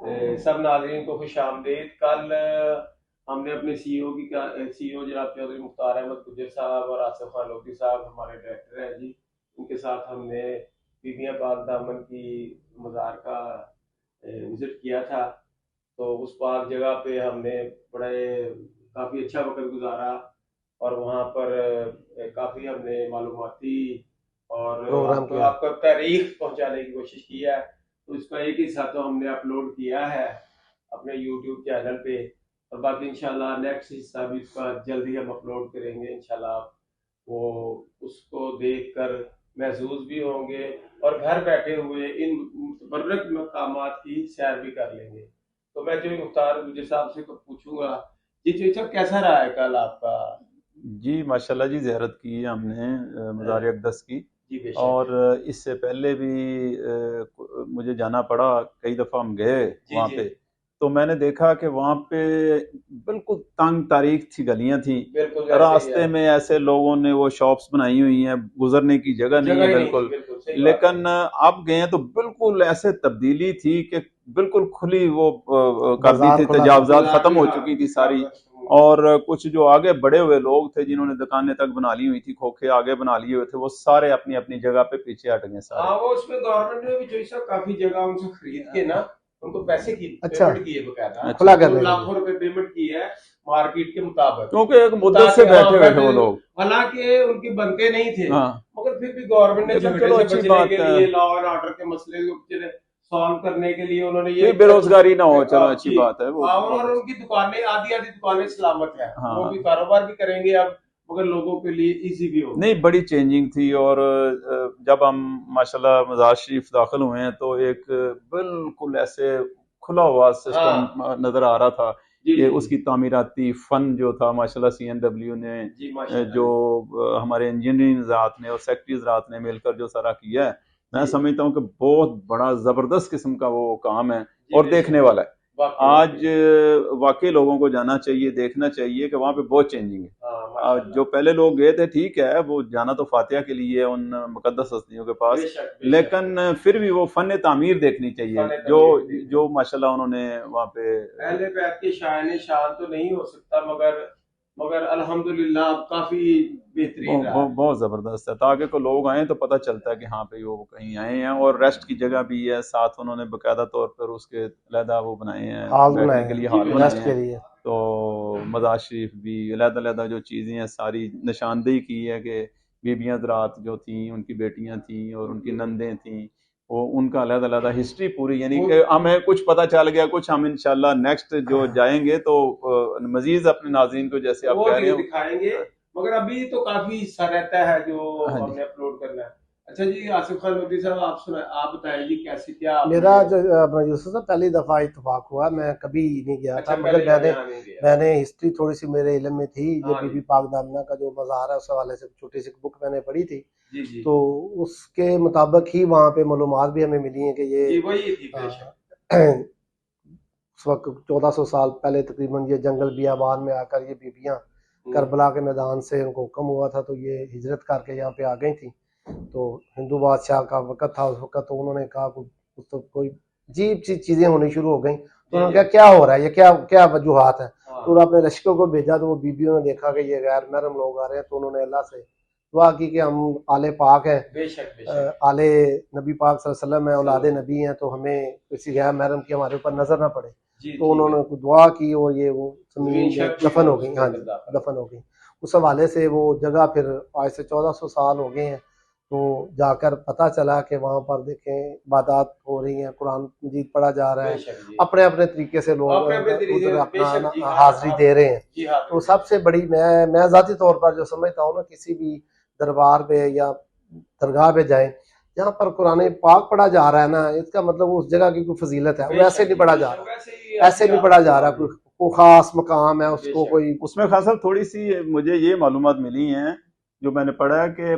सब नाज़रीन को खुशामदीद। कल हमने अपने सीईओ जनाब चौधरी मुख्तार अहमद गुजर साहब और आसिफ खान लोधी साहब हमारे डायरेक्टर हैं जी, उनके साथ हमने बीबियाँ पाक दामन की मज़ार का विज़िट किया था। तो उस पाक जगह पे हमने बड़े काफ़ी अच्छा वक्त गुजारा और वहाँ पर काफ़ी हमने मालूमाती और प्रोग्राम आपको किया। आपको तारीख पहुँचाने की कोशिश की है। तो इसका एक हिस्सा तो हमने अपलोड किया है अपने यूट्यूब चैनल पे, और बाकी इंशाल्लाह नेक्स्ट हिस्सा भी इसका जल्दी हम अपलोड करेंगे इंशाल्लाह। वो उसको देखकर महसूस भी होंगे और घर बैठे हुए इन मुतबर्रक मकामात की सैर भी कर लेंगे। तो मैं जो मुख्तार गुजर साहब से पूछूंगा, जी जी सर, कैसा रहा है कल आपका? जी माशाल्लाह जी, ज़ियारत की है हमने मज़ार अक़दस की। जी बेशक। और इससे पहले भी मुझे जाना पड़ा, कई दफ़ा हम गए जी वहाँ जी। पे। तो मैंने देखा कि वहाँ पे बिल्कुल तंग तारीख थी, गलियाँ थी, बिल्कुल ऐसे ही है। रास्ते में ऐसे लोगों ने वो शॉप्स बनाई हुई हैं, गुजरने की जगह नहीं जगह है ही नहीं थी, बिल्कुल। बिल्कुल सही बात है। लेकिन अब गए तो बिल्कुल ऐसे तब्दीली थी कि बिल्कुल खुली वो कर दी बाजार थी, खुला था। तजावजात बाजार खत्म भी, हो हाँ चुकी थी सारी। तजावजात खत्म हो गई। और कुछ जो आगे बढ़े हुए लोग थे जिन्होंने दुकानें तक बना ली हुई थी, खोखे आगे बना लिए हुए थे, वो सारे अपनी अपनी जगह पे पीछे हट गए सारे। हाँ, वो उसमें गवर्नमेंट ने भी जो है काफी जगह उनसे खरीद के ना उनको पैसे की अच्छा, पेमेंट की है बकायदा। अच्छा खुला अच्छा। 2 लाख करने के लिए। रुपए पेमेंट की है मार्केट के मुताबिक। क्योंकि एक मुद्दत से ताकि हाँ बैठे हुए थे वो लोग। हालांकि उनके बनते नहीं थे, हाँ, मगर फिर भी गवर्नमेंट ने लेकिन झगड़े चलो से अच्छी बचने बात के है, लिए, लॉ एंड ऑर्डर के मसले को सॉल्व करने के लिए उन्होंने ये फिर बेरोजगारी ना हो, चलो अच्छी जी बात है वो और बहुत। उनकी दुकानें आधी आधी दुकानें सलामत है, वो भी हाँ, कारोबार भी करेंगे अब, मगर लोगों के लिए इजी भी होगा। नहीं बड़ी चेंजिंग थी। और जब हम माशाल्लाह मज़ार शरीफ दाखिल हुए हैं तो एक बिल्कुल ऐसे खुला हुआ सिस्टम हाँ नज़र आ रहा था जी कि जी जी उसकी तामीराती फ़न जो था माशाल्लाह CNW ने जी माशाल्लाह जो जी। हमारे इंजीनियरिंग ज़रात ने और सेक्रेटरी ज़रात ने मिलकर जो सारा किया है, मैं जी समझता हूँ कि बहुत बड़ा ज़बरदस्त किस्म का वो काम है जी और बेशक। देखने वाला है। वाकई आज वाकई। वाकई लोगों को जाना चाहिए, देखना चाहिए कि वहाँ पे बहुत चेंजिंग है। हाँ जो माशाल्लाह। पहले लोग गए थे ठीक है, वो जाना तो फातिहा के लिए है उन मुकद्दस हस्तियों के पास, बेशक बेशक। लेकिन फिर भी वो फन तामीर देखनी चाहिए फन जो तमीर जी। जो माशाल्लाह उन्होंने वहाँ पे अहले बैत के शान शान तो नहीं हो सकता, मगर मगर अल्हम्दुलिल्लाह अब काफी बेहतरीन रहा है। बहुत ज़बरदस्त है। ताकि को लोग आए तो पता चलता है कि हाँ भाई वो कहीं आए हैं, और रेस्ट की जगह भी है साथ, उन्होंने बाकायदा तौर पर उसके अलहदा वो बनाए हैं, हॉल बैठने बनाए के हैं लिए जी हॉल बनाए रेस्ट बेशक। के हैं। लिए। तो मज़ार शरीफ भी अलहदा जो चीज़ें हैं सारी निशानदेही की है कि बीबियाँ हज़रात जो थी, उनकी बेटियाँ थीं और उनकी नंदें थीं, वो उनका अलहदा हिस्ट्री पूरी, यानी वो कि हमें कुछ पता चल गया, कुछ हम इंशाल्लाह नेक्स्ट जो जाएंगे तो मजीद अपने नाज़रीन को, जैसे आप वो कह रहे हो। दिखाएंगे, मगर अभी तो काफी हिस्सा रहता है जो हाँ जी। हमने अपलोड करना है। अच्छा जी, आसिफ खान लोधी साहब, आप सुना, आप बताइए कैसे क्या मेरा आपने? जो अपना यूसुफ साहब पहली दफ़ा इत्तेफाक हुआ, मैं कभी नहीं गया अच्छा, था, मगर पहले मैंने यहाँ नहीं गया। मैंने हिस्ट्री थोड़ी सी मेरे इल्म में थी, ये हाँ बीबी जी पाक दामना का जो मज़ार है उस हवाले से छोटी सी बुक मैंने पढ़ी थी। जी जी तो उसके मुताबिक ही वहाँ पे मालूमात भी हमें मिली हैं कि ये जी, वही थी बेशक। अ, उस वक्त 1400 साल पहले तकरीबन ये जंगल बियाबान में आकर ये बीबियाँ हम्म, करबला के मैदान से उनको हुक्म हुआ था तो ये हिजरत करके यहाँ पे आ गई थी। तो हिंदू बादशाह का वक़्त था उस वक़्त, तो उन्होंने कहा तो कोई अजीब सी चीज़ें होनी शुरू हो गई। तो जी उन्होंने जी। कहा क्या हो रहा है, ये क्या क्या वजूहात है। तो हाँ उन्होंने अपने लश्करों को भेजा, तो वो बीबियों ने देखा कि ये गैर महरम लोग आ रहे हैं, तो उन्होंने अल्लाह से दुआ की कि हम आले पाक हैं, बेशक बेशक। आले नबी पाक सल्लल्लाहु अलैहि वसल्लम है, औलादे सल्लल्लाहु नबी हैं, तो हमें किसी गैर महरम की हमारे ऊपर नजर ना पड़े। जी तो जी उन्होंने बिल्कुल। दुआ की और ये वो जमीन जमीन जो शक हुई दफन और हो गई। उसके हाँ अंदर जी, दाखिल हो दफन हो गई। उस हवाले से वो जगह फिर आज से 1400 साल हो गए हैं। तो जाकर पता चला कि वहाँ पर देखें इबादत हो रही हैं, कुरान मजीद पढ़ा जा रहा गए। है, बेशक जी। अपने अपने तरीके से लोग अपने अपने उधर तरीके अपना बेशक जी, हाँ हाजिरी हाँ। दे रहे हैं। जी हाँ तो जी। सबसे बड़ी मैं ज़ाती तौर पर जो समझता हूँ ना, किसी भी दरबार पे या दरगाह पे जाएं जहाँ पर कुरान पाक पढ़ा जा रहा है ना, इसका मतलब उस जगह की कोई फजीलत है, वो ऐसे बेशक नहीं जी पढ़ा जा बेशक, रहा, वैसे ही ऐसे आपकी नहीं पढ़ा जा हाँ रहा, जी। कोई खास मकाम है उसको बेशक। कोई। उसमें खासा थोड़ी सी मुझे ये मालूमात मिली हैं, जो मैंने पढ़ा है कि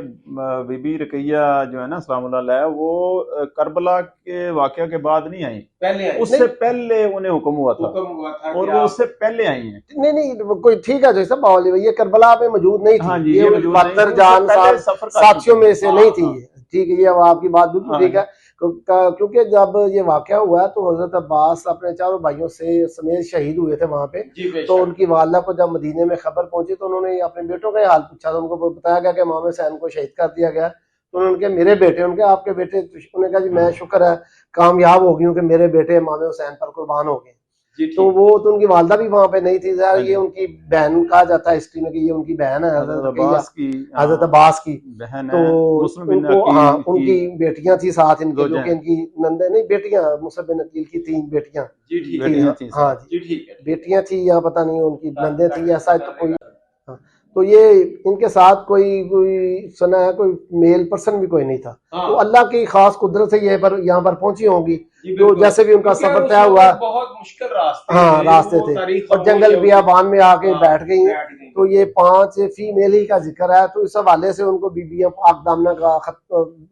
बीबी रकैया जो है ना सलामुल्लाह अलैहा, वो करबला के वाकया के बाद नहीं आई, पहले आई थी। उससे नहीं पहले उन्हें हुक्म हुआ था, हुक्म हुआ था कि और वो आप। उससे पहले आई हैं। नहीं नहीं वो कोई ठीक है, जैसा माहौल ये करबला में मौजूद नहीं थी, हाँ जी, ये ये उन मौजूद नहीं थी, बहत्तर उससे जान पहले साहब सफर कर साथियों चुकी में हैं। से हाँ नहीं थी हाँ ये। ठीक है, ये अब आपकी बात बिल्कुल हाँ ठीक जी। है। क्योंकि जब ये वाकया हुआ तो हजरत अब्बास अपने चारों भाइयों से समेत शहीद हुए थे वहां पे। जी तो बेशक। उनकी वालदा को जब मदीने में खबर पहुंची तो उन्होंने अपने बेटों का ही हाल पूछा, तो उनको बताया गया कि इमाम हुसैन को शहीद कर दिया गया। तो उन्होंने कहा मेरे बेटे, उनके आपके बेटे, उन्होंने कहा जी मैं शुक्र है कामयाब हो गई हूँ कि मेरे बेटे इमाम हुसैन पर कुर्बान हो गए। जी तो ठीक। वो तो उनकी वालदा भी वहां पे नहीं थी, यार हाँ ये जी। उनकी बहन कहा जाता है हिस्ट्री में कि ये उनकी बहन है हजरत हजरत अब्बास की हजरत अब्बास की। बहन तो है, मुस्लिम बिन उनको, हाँ, अकील उनकी की बेटियां थी साथ इनके, जो जोजा कि हैं। इनकी नंदे नहीं बेटियां, मुसअब बिन अकील की 3 बेटियां जी ठीक थी। है। बेटियां थी हाँ साथ। जी, जी ठीक है। बेटियां थी या पता नहीं उनकी नंदे थी, ऐसा तो कोई। बताने हाँ, तो ये इनके साथ कोई कोई सुना है कोई मेल पर्सन भी कोई नहीं था। का। तो हाँ अल्लाह की खास कुदरत से ये पर यहाँ पर पहुंची होंगी। जी तो बिल्कुल। जैसे भी उनका क्योंकि सफर उस तय हुआ, वक्त बहुत मुश्किल रास्ते हाँ थे, रास्ते वो थे, तारीख और जंगल खामोश बियाबान में आके हाँ, बैठ गई हैं। बैठ गई। तो ये 5 फीमेल ही का जिक्र है, तो इस हवाले से उनको बीबियां पाक दामना का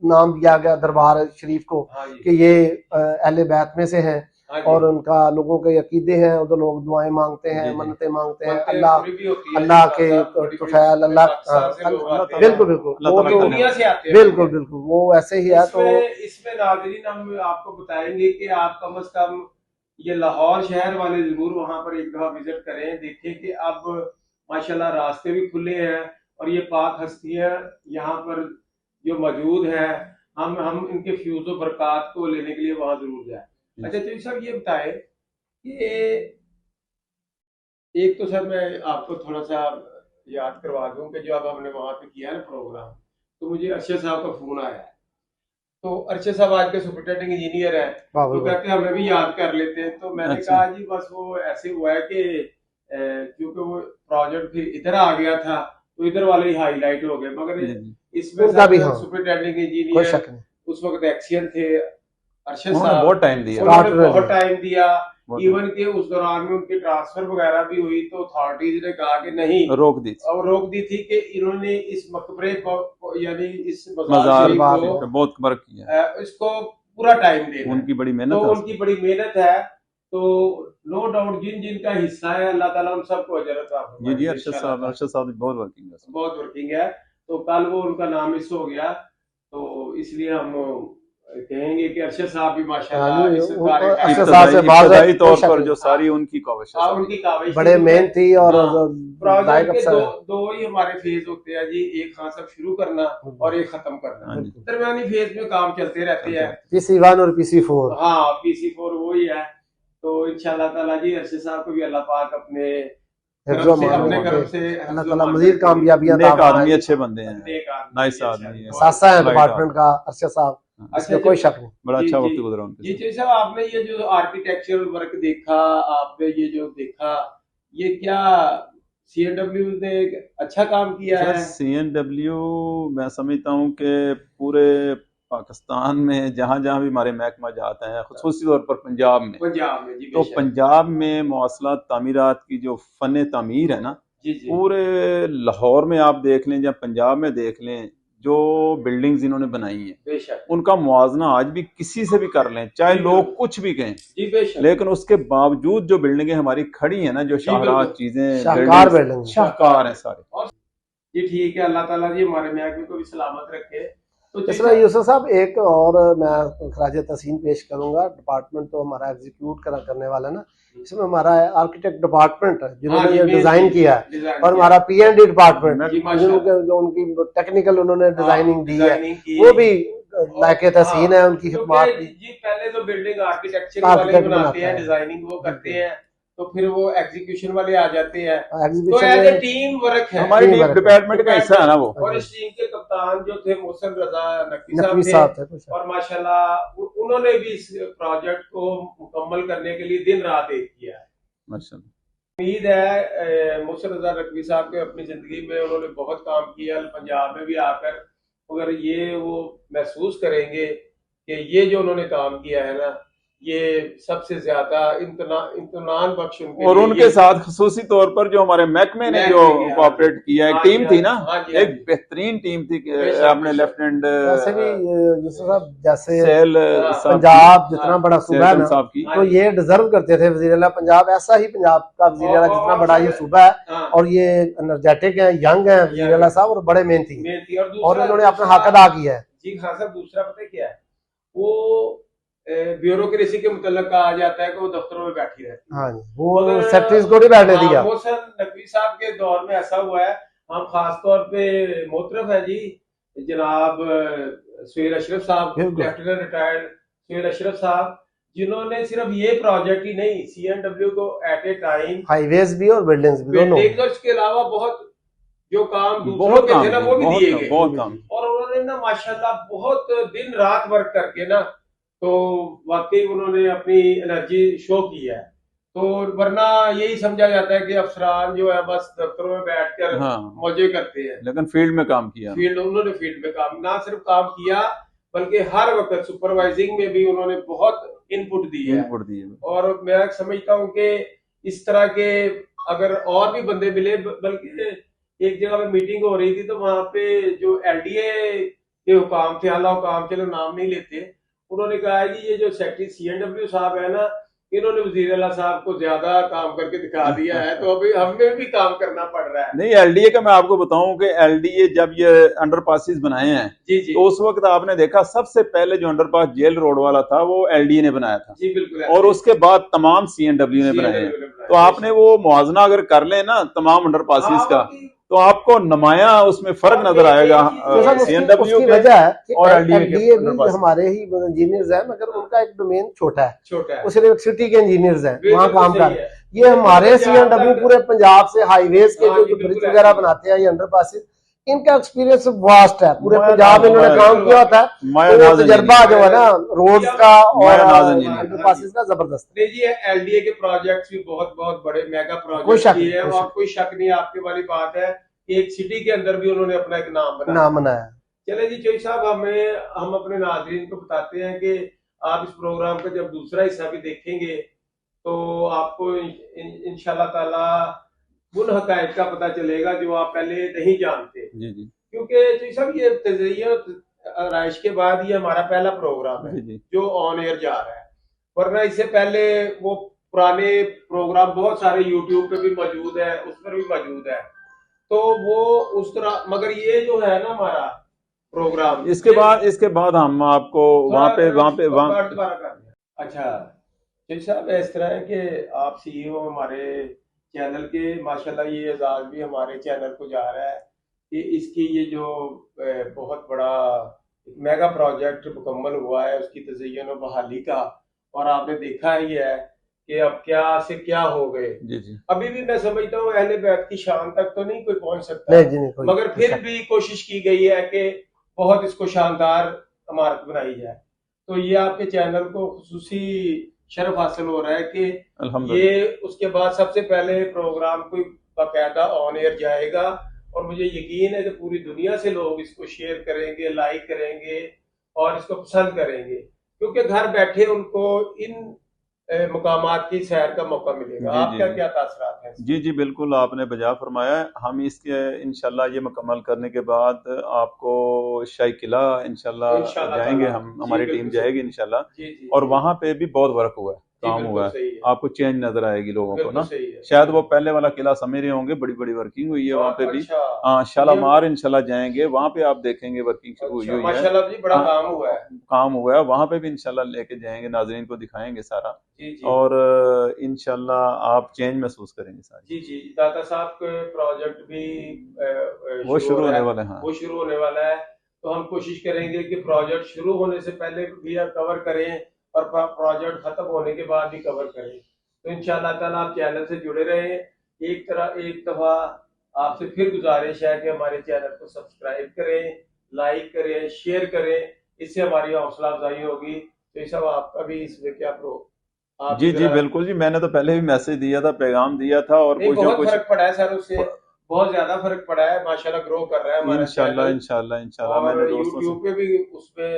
नाम दिया गया दरबार शरीफ को हाँ जी। कि ये अहले बैत में से हैं। हाँ जी। और उनका लोगों के अकीदे हैं, उधर लोग दुआएं मांगते हैं, जी, जी। मन्नतें मांगते हैं, बनते अल्लाह पूरी भी होती है अल्लाह जी, के खासा बड़ी-बड़ी तुफैल, अल्लाह, पाकिस्तान से हाँ, लोग आते हैं। बिल्कुल बिल्कुल, अल्लाह वो ताला तो का दुनिया से आते हैं। बिल्कुल बिल्कुल वो ऐसे ही है। तो इसमें नाज़रीन हम आपको बताएंगे कि आप कम से कम ये लाहौर शहर वाले जरूर वहां पर एक दफा विजिट करें, देखें कि अब माशाल्लाह रास्ते भी खुले हैं और ये पाक हस्तियां यहाँ पर जो मौजूद है, हम इनके फ्यूज बरकत को लेने के लिए वहां जरूर जाए। अच्छा तो सर ये बताएं कि एक तो सर मैं आपको थोड़ा सा याद करवा दूं कि जो अब हमने वहां पे किया ना प्रोग्राम, तो मुझे अरशद साहब का फोन आया है। तो अरशद साहब आज के सुपरिटेंडिंग इंजीनियर है, तो कहते हैं हमें भी याद कर लेते हैं। तो मैंने अच्छा। कहा जी बस वो ऐसे हुआ है कि क्योंकि वो प्रोजेक्ट फिर इधर आ गया था तो इधर वाले ही हाईलाइट हो गए, मगर जी, जी। इसमें उनका भी, हाँ, सुपरिटेंडिंग कोई इंजीनियर शक नहीं। उस वक्त एक्सियन थे अरशद उन्होंने साहब, बहुत टाइम दिया। उन्होंने स्टार्टर बहुत है। टाइम दिया। बहुत इवन के उस दौरान में उनकी ट्रांसफर वगैरह भी हुई तो अथॉरिटीज ने कहा कि नहीं, रोक दी थी। और रोक दी थी कि इन्होंने इस मकबरे को यानी इस मज़ार मज़ार शरीफ पे को बहुत वर्क किया। इसको पूरा टाइम देना है। उनकी बड़ी तो मेहनत है उनकी बड़ी मेहनत है। तो नो डाउट जिन जिनका हिस्सा है अल्लाह ताला उन सबको अजर अता जी जी। फरमाए अरशद इंशाल्लाह। साहब बहुत वर्किंग है। बहुत वर्किंग है। तो कल वो उनका नाम मिस हो गया, तो इसलिए हम कहेंगे कि अरशद साहब भी माशाल्लाह इस कार्य का अरशद साहब से इब्तदाई तौर कोई शक पर नहीं। जो सारी उनकी काविश है, उनकी काविश बड़े थी। मेहनती और हाँ, प्रोजेक्ट लायक के अफसर है। दो ही हमारे फेज होते हैं जी, एक खान साहब शुरू करना और एक खत्म करना। हाँ जी। दरमियानी फेज में काम चलते रहते हैं। PC1 और PC4। हाँ PC4 वो ही है। तो इंशाल्लाह ताला जी अरशद साहब को भी अल्लाह पाक अपने हिफ्ज़ो तरफ से, मान अपने रखे। तरफ से अल्लाह ताला मजीद कामयाबियां अता नेक आदमी, फरमाए। अच्छे बंदे हैं, नेक आदमी, नाइस अच्छा आदमी है। सासा है Polite डिपार्टमेंट का अरशद साहब, अच्छा इसमें कोई शक नहीं। बड़ा जी, अच्छा जी। वक्त गुजरा उनके जी साथ। जी साहब, आपने ये जो आर्किटेक्चरल वर्क देखा, आपने ये जो देखा, ये क्या CNW ने एक अच्छा काम किया सर है? CNW मैं समझता हूँ कि पूरे पाकिस्तान में जहाँ जहाँ भी हमारे महकमा जाते हैं, खुसूसी तौर पर पंजाब में, पंजाब में जी तो बेशक। पंजाब में मवासलात तामीरात की जो फ़न तामीर है ना, जी जी पूरे लाहौर में आप देख लें या पंजाब में देख लें, जो बिल्डिंग्स इन्होंने बनाई हैं बेशक उनका मुआवजना आज भी किसी से भी कर लें, चाहे बिल्कुल। लोग कुछ भी कहें, जी बेशक। लेकिन उसके बावजूद जो बिल्डिंगें हमारी खड़ी हैं ना, जो शाहराज बिल्कुल। चीजें, शाहकार buildings, बिल्डिंग। शाहकार हैं सारे। जी ठीक है, अल्लाह ताला जी हमारे महकमे को भी सलामत रखे। तो जी इसमें यूसुफ साहब एक और मैं खराज तहसीन पेश करूंगा। डिपार्टमेंट तो हमारा एग्जीक्यूट करने वाला ना, इसमें हमारा आर्किटेक्ट डिपार्टमेंट है जिन्होंने ये डिजाइन किया है, और हमारा P&D डिपार्टमेंट जी माशाल्लाह, जो उनकी टेक्निकल उन्होंने डिजाइनिंग दी है, डिजाइनिंग की वो भी लायक तहसीन है। उनकी खिदमत क्योंकि भी जी पहले तो बिल्डिंग आर्किटेक्चर वाले आर्किटेक्ट बनाते बनाता हैं, है, डिजाइनिंग वो करते हैं, तो फिर वो एग्जीक्यूशन वाले आ जाते हैं। तो एग्जीबिशन एज ए में टीम वर्क है हमारी टीम टीम वर्क है। डिपार्टमेंट का हिस्सा है ना वो। और इस टीम के कप्तान जो थे मोहसिन रजा नकवी नकवी साहब साहब थे, थे। और माशाल्लाह उन्होंने भी इस प्रोजेक्ट को मुकम्मल करने के लिए दिन रात एक किया है। माशाल्लाह। उम्मीद है मोहसिन रजा नकवी साहब के अपनी जिंदगी में उन्होंने बहुत काम किया, पंजाब में भी आकर अगर ये वो महसूस करेंगे कि ये जो उन्होंने काम किया है ना, ये सबसे ज्यादा इम्तनान बख्श और उनके साथ खुसूसी तौर पर जो हमारे महकमे ने जो कोऑपरेट किया, एक टीम थी ना, एक बेहतरीन टीम थी। अपने लेफ्टिनेंट वैसे भी यूसुफ साहब जैसे सैल पंजाब जितना बड़ा सूबा है ना, साहब की, तो ये डिजर्व करते थे वजीर आला पंजाब। ऐसा ही पंजाब का वजीर आला जितना बड़ा ये सूबा है, और ये एनर्जेटिक है, यंग है वजीर आला साहब, और बड़े मेहनती हैं, और इन्होंने अपना हक अदा किया है। जी खान साहब, दूसरा पता क्या है, वो ब्यूरोक्रेसी के मुतल्लक कहा जाता है कि वो दफ्तरों में बैठी रहती है। हाँ जी, वो मगर सेक्रेटरीज को नहीं बैठने दिया। मोहसिन नकवी साहब के दौर में ऐसा हुआ है। हम खास तौर पे मोतरफ है जी जनाब सुहेल अशरफ साहब, बिल्कुल। लेफ्टिनेंट रिटायर्ड सुहेल अशरफ साहब, जिन्होंने सिर्फ ये प्रोजेक्ट ही नहीं CNW को एट ए टाइम हाईवेज भी और बिल्डिंग्स भी दोनों। बिल्डिंग्स के अलावा बहुत जो काम दूसरों बहुत के काम थे ना वो भी बहुत दिए काम, गए। बहुत काम। और उन्होंने ना माशाल्लाह बहुत दिन रात वर्क करके ना, तो वाकई उन्होंने अपनी एनर्जी शो की है। तो वरना यही समझा जाता है कि अफसरान जो है बस दफ्तरों में बैठकर हाँ, मौजे करते हैं, लेकिन फील्ड में काम किया। उन्होंने फील्ड में काम ना सिर्फ काम किया बल्कि हर वक्त सुपरवाइजिंग में भी उन्होंने बहुत इनपुट दी है। इनपुट दिए। और मैं समझता हूँ कि इस तरह के अगर और भी बंदे मिले, बल्कि एक जगह पे मीटिंग हो रही थी तो वहां पे जो LDA के हुकाम थे, आला हुकाम, चलो नाम नहीं लेते, उन्होंने कहा है कि ये जो सेक्रेटरी CNW साहब है ना, इन्होंने वजीर आला साहब को ज्यादा काम करके दिखा दिया है, तो अभी हमें भी काम करना पड़ रहा है। नहीं, LDA का मैं आपको बताऊं कि LDA जब ये अंडरपासेस बनाए हैं जी जी तो उस वक्त आपने देखा सबसे पहले जो अंडरपास जेल रोड वाला था वो LDA ने बनाया था, जी बिल्कुल। और उसके बाद तमाम CNW ने बनाए हैं। तो आपने वो मुआवजा अगर कर ले ना तमाम अंडरपासेस का, तो आपको नमाया उसमें फर्क नजर आएगा CNW उसकी के वजह है कि और LDA के LDA भी अंडरपासेस। हमारे ही इंजीनियर्स हैं, मगर उनका एक डोमेन छोटा है, वो है सिर्फ सिटी के इंजीनियर्स हैं बिल्कुल वहाँ काम सही कर रहे है। हैं। ये हमारे पंजाब CNW तक- पूरे पंजाब से हाईवेज के हाँ जो जी, ब्रिज बिल्कुल वगैरह ऐसे ही। बनाते हैं, ये अंडरपासेस, इनका एक्सपीरियंस वास्ट है, पूरे मैं- पंजाब में इन्होंने मैं- काम किया होता है, मैं तो वो नाज़ तजर्बा इंजीनियर। जो है ना रोड्स का और मैं नाज़ इंजीनियर। अंडरपासेस का जबरदस्त है। नहीं जी, LDA के प्रोजेक्ट्स भी बहुत बहुत बड़े मेगा कोई प्रोजेक्ट शक किए नहीं, हैं, कोई और शक कोई शक नहीं, आपके वाली बात है कि एक सिटी के अंदर भी उन्होंने अपना एक नाम बनाया। नाम बनाया। चले जी चोई साहब, हम अपने नाजरीन को बताते हैं कि आप इस प्रोग्राम का जब दूसरा हिस्सा भी देखेंगे तो आपको इंशाल्लाह ताला उन हकायत का पता चलेगा जो आप पहले नहीं जानते। जी जी क्योंकि चोई साहब ये तजरिया राइश के बाद ये हमारा पहला प्रोग्राम है जी जी जो ऑन एयर जा रहा है, वरना इससे पहले वो पुराने प्रोग्राम बहुत सारे यूट्यूब पे भी मौजूद है, उस पर भी मौजूद है, तो वो उस तरह, मगर ये जो है ना हमारा प्रोग्राम, इसके बाद हम आपको वहां पे दोबारा कर दें। अच्छा जी साहब, इस तरह है कि आप CEO हमारे चैनल के, माशाल्लाह ये एजाज भी हमारे चैनल को जा रहा है कि इसकी ये जो बहुत बड़ा मेगा प्रोजेक्ट मुकम्मल हुआ है उसकी तज़य्युन और बहाली का, और आपने देखा ही है कि अब क्या से क्या हो गए। जी जी अभी भी मैं समझता हूँ अहले बैत की शान तक तो नहीं कोई पहुंच सकता, नहीं जी, नहीं, कोई मगर फिर भी कोशिश की गई है कि बहुत इसको शानदार इमारत बनाई जाए। तो ये आपके चैनल को खुसूसी शर्फ हासिल हो रहा है कि अल्हम्दुलिल्लाह। ये उसके बाद सबसे पहले प्रोग्राम कोई बाकायदा ऑन एयर जाएगा, और मुझे यकीन है कि पूरी दुनिया से लोग इसको शेयर करेंगे, लाइक करेंगे और इसको पसंद करेंगे, क्योंकि घर बैठे उनको इन मुकामात की सैर का मौका मिलेगा। आपका क्या तासरात है? जी जी बिल्कुल, आपने बजा फरमाया। हम इसके इंशाल्लाह ये मुकम्मल करने के बाद आपको शाही किला इंशाल्लाह जाएंगे, हम हमारी टीम जाएगी इंशाल्लाह, और वहाँ पे भी बहुत वर्क हुआ है, काम हुआ है, आपको चेंज नजर आएगी लोगों को ना। शायद वो पहले वाला किला समझ रहे होंगे, बड़ी बड़ी वर्किंग हुई है वहाँ पे भी। हाँ, शालामार इंशाल्लाह जाएंगे, वहाँ पे आप देखेंगे वर्किंग शुरू हुई है, माशाल्लाह जी, बड़ा काम हुआ है वहाँ पे भी इंशाल्लाह लेके जाएंगे, नाजरीन को दिखाएंगे सारा, जी। और इंशाल्लाह आप चेंज महसूस करेंगे सारी। जी जी, दाता साहब के प्रोजेक्ट भी वो शुरू होने वाले हैं। वो शुरू होने वाला है, तो हम कोशिश करेंगे कि प्रोजेक्ट शुरू होने से पहले भी कवर करें और प्रोजेक्ट खत्म होने के बाद भी कवर करें। तो इंशाल्लाह ताला आप चैनल से जुड़े रहें। एक दफा आपसे फिर गुजारिश है कि हमारे चैनल को सब्सक्राइब करें, लाइक करें, शेयर करें, इससे हमारी हौसला अफजाई होगी। तो ये सब आपका भी इसमें क्या जी जी बिल्कुल जी, मैंने तो पहले भी मैसेज दिया था, पैगाम दिया था, और बहुत फर्क पड़ा है सर, उससे बहुत ज्यादा फर्क पड़ा है, माशाल्लाह ग्रो कर रहा है हमारा इंशाल्लाह। मैंने यूट्यूब पे भी उसमें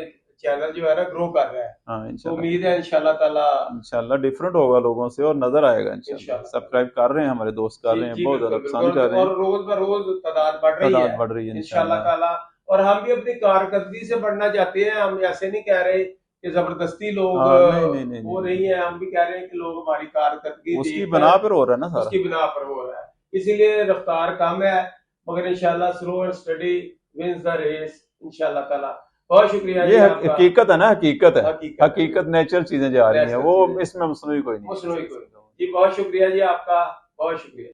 चैनल जो है ना ग्रो कर रहा है। हाँ, तो उम्मीद है इंशाल्लाह डिफरेंट होगा लोगों से और नजर आएगा इंशाल्लाह। सब्सक्राइब कर रहे हैं हमारे दोस्त, कर रहे हैं, बहुत ज्यादा पसंद कर रहे हैं, और रोज ब रोज तादाद बढ़ रही है इंशाल्लाह ताला। और हम भी अपनी कारकर्दगी से बढ़ना चाहते हैं, हम ऐसे नहीं कह रहे कि जबरदस्ती लोग नहीं, वो नहीं है, हम भी कह रहे हैं कि लोग हमारी कारकर्दगी उसकी बिना पर हो रहा है ना सारा, उसकी बिना पर हो रहा है, इसीलिए रफ्तार कम है, मगर इंशाल्लाह slow and steady wins the race इंशाल्लाह ताला। बहुत शुक्रिया जी ये आपका। हकीकत है ना, हकीकत है, हकीकत हकीकत नेचुरल चीजें जा रही हैं, नेचुरल वो चीजें। इसमें मसनूई कोई नहीं है। मसनूई कोई जी, बहुत शुक्रिया जी आपका, बहुत शुक्रिया।